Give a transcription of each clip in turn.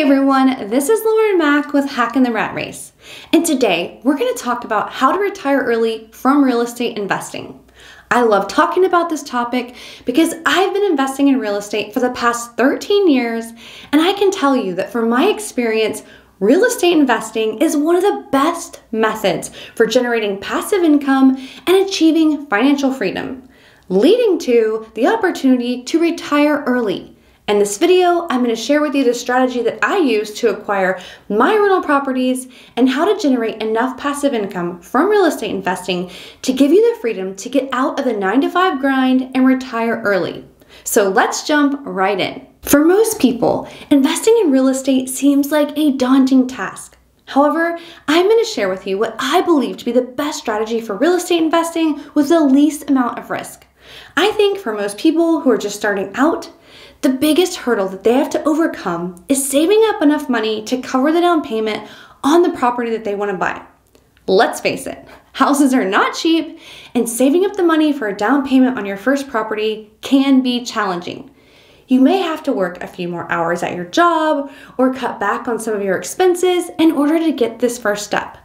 everyone, this is Lauren Mack with Hacking the Rat Race, and today we're going to talk about how to retire early from real estate investing. I love talking about this topic because I've been investing in real estate for the past 13 years, and I can tell you that from my experience, real estate investing is one of the best methods for generating passive income and achieving financial freedom, leading to the opportunity to retire early. In this video, I'm going to share with you the strategy that I use to acquire my rental properties and how to generate enough passive income from real estate investing to give you the freedom to get out of the 9-to-5 grind and retire early. So let's jump right in. For most people, investing in real estate seems like a daunting task. However, I'm going to share with you what I believe to be the best strategy for real estate investing with the least amount of risk. I think for most people who are just starting out, the biggest hurdle that they have to overcome is saving up enough money to cover the down payment on the property that they want to buy. Let's face it, houses are not cheap, and saving up the money for a down payment on your first property can be challenging. You may have to work a few more hours at your job or cut back on some of your expenses in order to get this first step.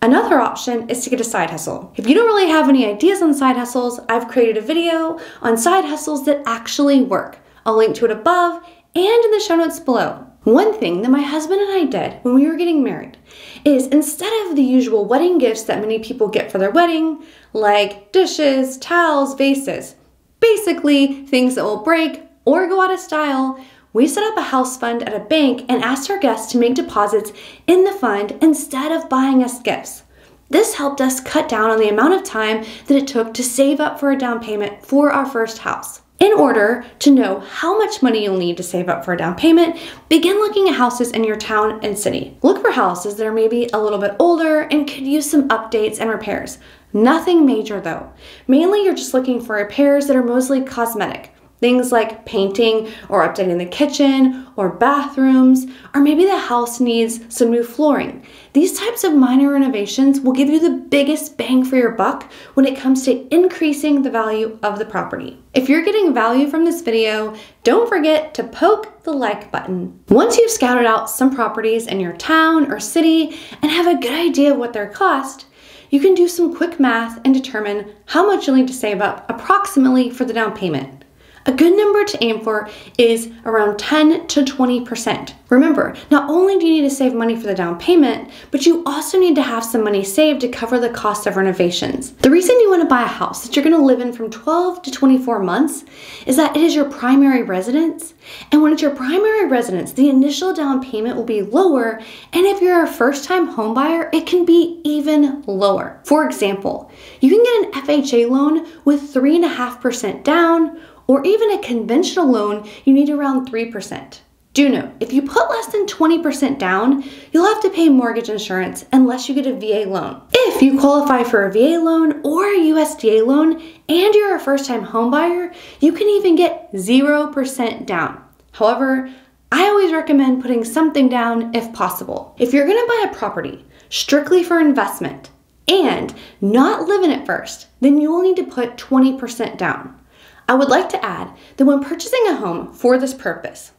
Another option is to get a side hustle. If you don't really have any ideas on side hustles, I've created a video on side hustles that actually work. I'll link to it above and in the show notes below. One thing that my husband and I did when we were getting married is, instead of the usual wedding gifts that many people get for their wedding, like dishes, towels, vases, basically things that will break or go out of style, we set up a house fund at a bank and asked our guests to make deposits in the fund instead of buying us gifts. This helped us cut down on the amount of time that it took to save up for a down payment for our first house. In order to know how much money you'll need to save up for a down payment, begin looking at houses in your town and city. Look for houses that are maybe a little bit older and could use some updates and repairs. Nothing major though. Mainly you're just looking for repairs that are mostly cosmetic. Things like painting or updating the kitchen or bathrooms, or maybe the house needs some new flooring. These types of minor renovations will give you the biggest bang for your buck when it comes to increasing the value of the property. If you're getting value from this video, don't forget to poke the like button. Once you've scouted out some properties in your town or city and have a good idea of what their cost, you can do some quick math and determine how much you'll need to save up approximately for the down payment. A good number to aim for is around 10 to 20%. Remember, not only do you need to save money for the down payment, but you also need to have some money saved to cover the cost of renovations. The reason you want to buy a house that you're going to live in from 12 to 24 months is that it is your primary residence. And when it's your primary residence, the initial down payment will be lower, and if you're a first-time home buyer, it can be even lower. For example, you can get an FHA loan with 3.5% down, or even a conventional loan, you need around 3%. Do note, if you put less than 20% down, you'll have to pay mortgage insurance unless you get a VA loan. If you qualify for a VA loan or a USDA loan and you're a first-time home buyer, you can even get 0% down. However, I always recommend putting something down if possible. If you're gonna buy a property strictly for investment and not live in it first, then you will need to put 20% down. I would like to add that when purchasing a home for this purpose,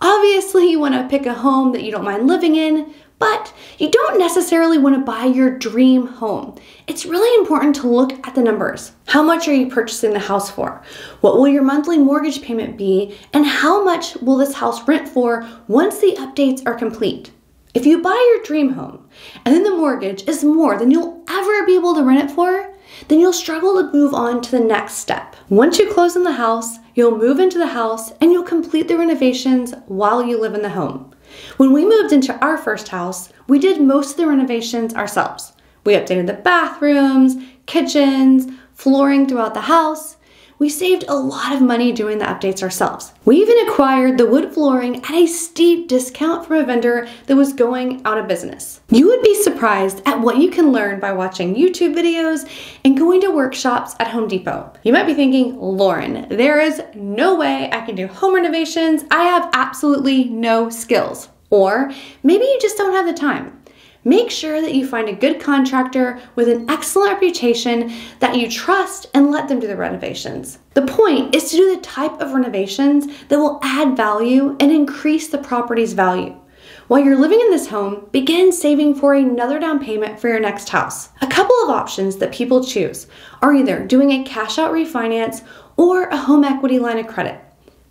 obviously you want to pick a home that you don't mind living in, but you don't necessarily want to buy your dream home. It's really important to look at the numbers. How much are you purchasing the house for? What will your monthly mortgage payment be? And how much will this house rent for once the updates are complete? If you buy your dream home and then the mortgage is more than you'll ever be able to rent it for, then you'll struggle to move on to the next step. Once you close on the house, you'll move into the house and you'll complete the renovations while you live in the home. When we moved into our first house, we did most of the renovations ourselves. We updated the bathrooms, kitchens, flooring throughout the house. We saved a lot of money doing the updates ourselves. We even acquired the wood flooring at a steep discount from a vendor that was going out of business. You would be surprised at what you can learn by watching YouTube videos and going to workshops at Home Depot. You might be thinking, Lauren, there is no way I can do home renovations. I have absolutely no skills. Or maybe you just don't have the time. Make sure that you find a good contractor with an excellent reputation that you trust and let them do the renovations. The point is to do the type of renovations that will add value and increase the property's value. While you're living in this home, begin saving for another down payment for your next house. A couple of options that people choose are either doing a cash out refinance or a home equity line of credit.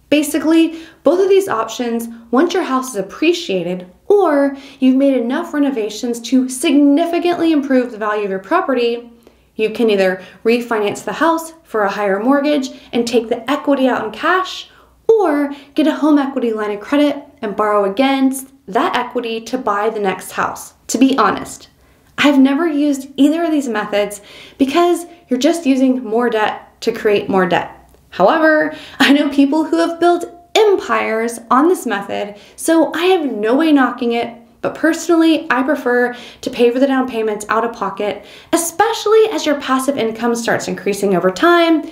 Basically, both of these options, once your house is appreciated or you've made enough renovations to significantly improve the value of your property, you can either refinance the house for a higher mortgage and take the equity out in cash, or get a home equity line of credit and borrow against that equity to buy the next house. To be honest, I've never used either of these methods because you're just using more debt to create more debt. However, I know people who have built empires on this method, so I have no way knocking it, but personally, I prefer to pay for the down payments out of pocket, especially as your passive income starts increasing over time,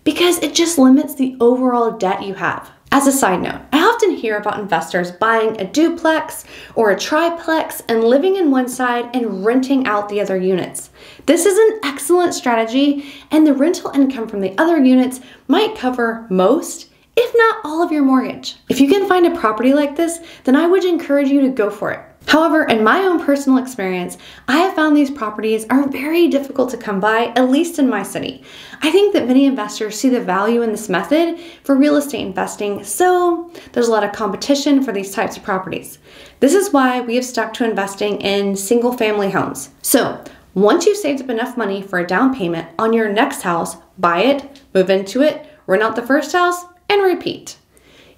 because it just limits the overall debt you have. As a side note, I often hear about investors buying a duplex or a triplex and living in one side and renting out the other units. This is an excellent strategy, and the rental income from the other units might cover most, if not all, of your mortgage. If you can find a property like this, then I would encourage you to go for it. However, in my own personal experience, I have found these properties are very difficult to come by, at least in my city. I think that many investors see the value in this method for real estate investing, so there's a lot of competition for these types of properties. This is why we have stuck to investing in single-family homes. So, once you've saved up enough money for a down payment on your next house, buy it, move into it, rent out the first house, and repeat.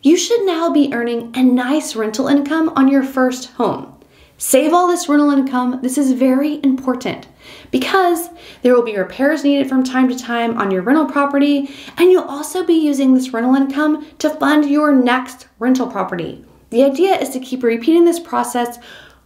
You should now be earning a nice rental income on your first home. Save all this rental income. This is very important because there will be repairs needed from time to time on your rental property, and you'll also be using this rental income to fund your next rental property. The idea is to keep repeating this process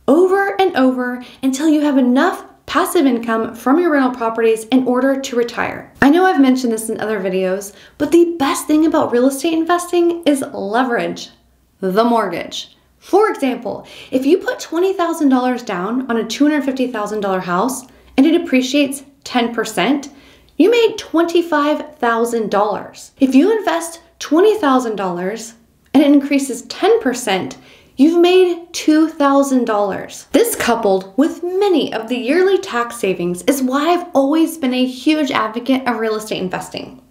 over and over until you have enough passive income from your rental properties in order to retire. I know I've mentioned this in other videos, but the best thing about real estate investing is leverage, the mortgage. For example, if you put $20,000 down on a $250,000 house and it appreciates 10%, you made $25,000. If you invest $20,000 and it increases 10%, you've made $2,000. This, coupled with many of the yearly tax savings, is why I've always been a huge advocate of real estate investing.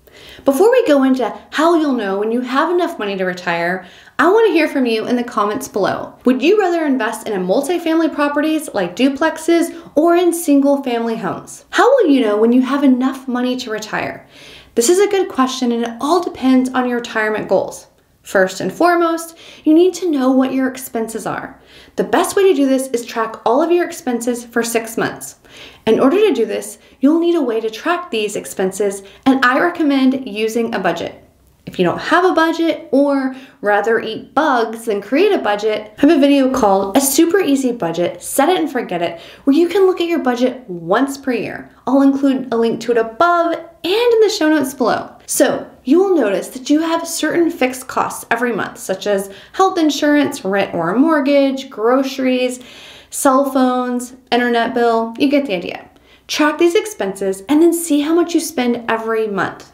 Before we go into how you'll know when you have enough money to retire, I want to hear from you in the comments below. Would you rather invest in multifamily properties like duplexes or in single-family homes? How will you know when you have enough money to retire? This is a good question, and it all depends on your retirement goals. First and foremost, you need to know what your expenses are. The best way to do this is track all of your expenses for 6 months. In order to do this, you'll need a way to track these expenses, and I recommend using a budget. If you don't have a budget, or rather eat bugs than create a budget, I have a video called A Super Easy Budget, Set It and Forget It, where you can look at your budget once per year. I'll include a link to it above and in the show notes below. So you will notice that you have certain fixed costs every month, such as health insurance, rent or a mortgage, groceries, cell phones, internet bill. You get the idea. Track these expenses and then see how much you spend every month.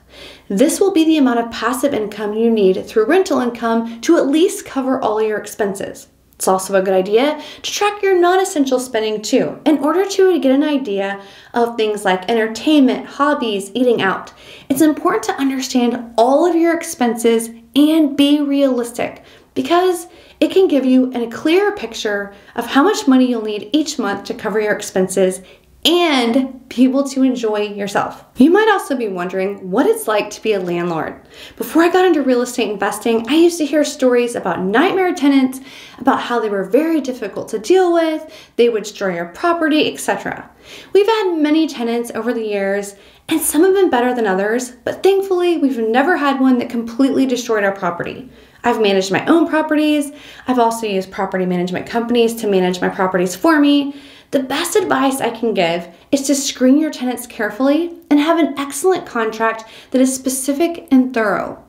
This will be the amount of passive income you need through rental income to at least cover all your expenses. It's also a good idea to track your non-essential spending too, in order to get an idea of things like entertainment, hobbies, eating out. It's important to understand all of your expenses and be realistic, because it can give you a clearer picture of how much money you'll need each month to cover your expenses and be able to enjoy yourself. You might also be wondering what it's like to be a landlord. Before I got into real estate investing, I used to hear stories about nightmare tenants, about how they were very difficult to deal with, they would destroy your property, etc. We've had many tenants over the years, and some have been better than others, but thankfully we've never had one that completely destroyed our property. I've managed my own properties. I've also used property management companies to manage my properties for me. The best advice I can give is to screen your tenants carefully and have an excellent contract that is specific and thorough.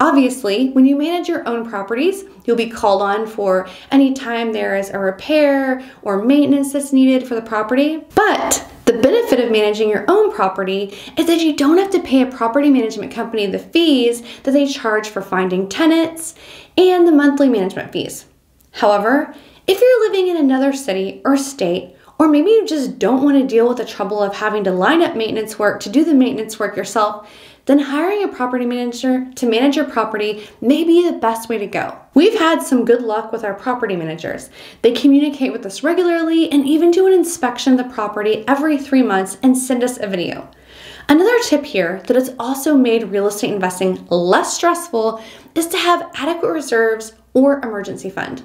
Obviously, when you manage your own properties, you'll be called on for any time there is a repair or maintenance that's needed for the property. But the benefit of managing your own property is that you don't have to pay a property management company the fees that they charge for finding tenants and the monthly management fees. However, if living in another city or state, or maybe you just don't want to deal with the trouble of having to line up maintenance work to do the maintenance work yourself, then hiring a property manager to manage your property may be the best way to go. We've had some good luck with our property managers. They communicate with us regularly and even do an inspection of the property every 3 months and send us a video. Another tip here that has also made real estate investing less stressful is to have adequate reserves or emergency fund.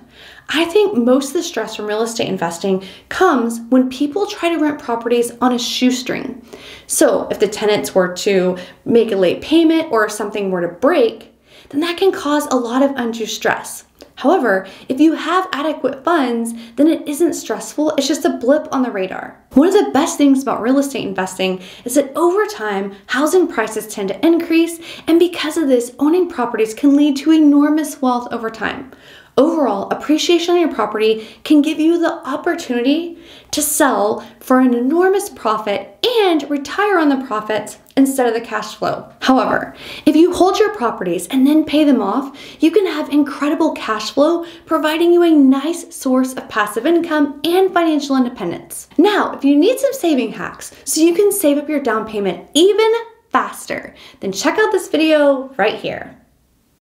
I think most of the stress from real estate investing comes when people try to rent properties on a shoestring. So if the tenants were to make a late payment or if something were to break, then that can cause a lot of undue stress. However, if you have adequate funds, then it isn't stressful, it's just a blip on the radar. One of the best things about real estate investing is that over time, housing prices tend to increase, and because of this, owning properties can lead to enormous wealth over time. Overall, appreciation on your property can give you the opportunity to sell for an enormous profit and retire on the profits instead of the cash flow. However, if you hold your properties and then pay them off, you can have incredible cash flow, providing you a nice source of passive income and financial independence. Now, if you need some saving hacks so you can save up your down payment even faster, then check out this video right here.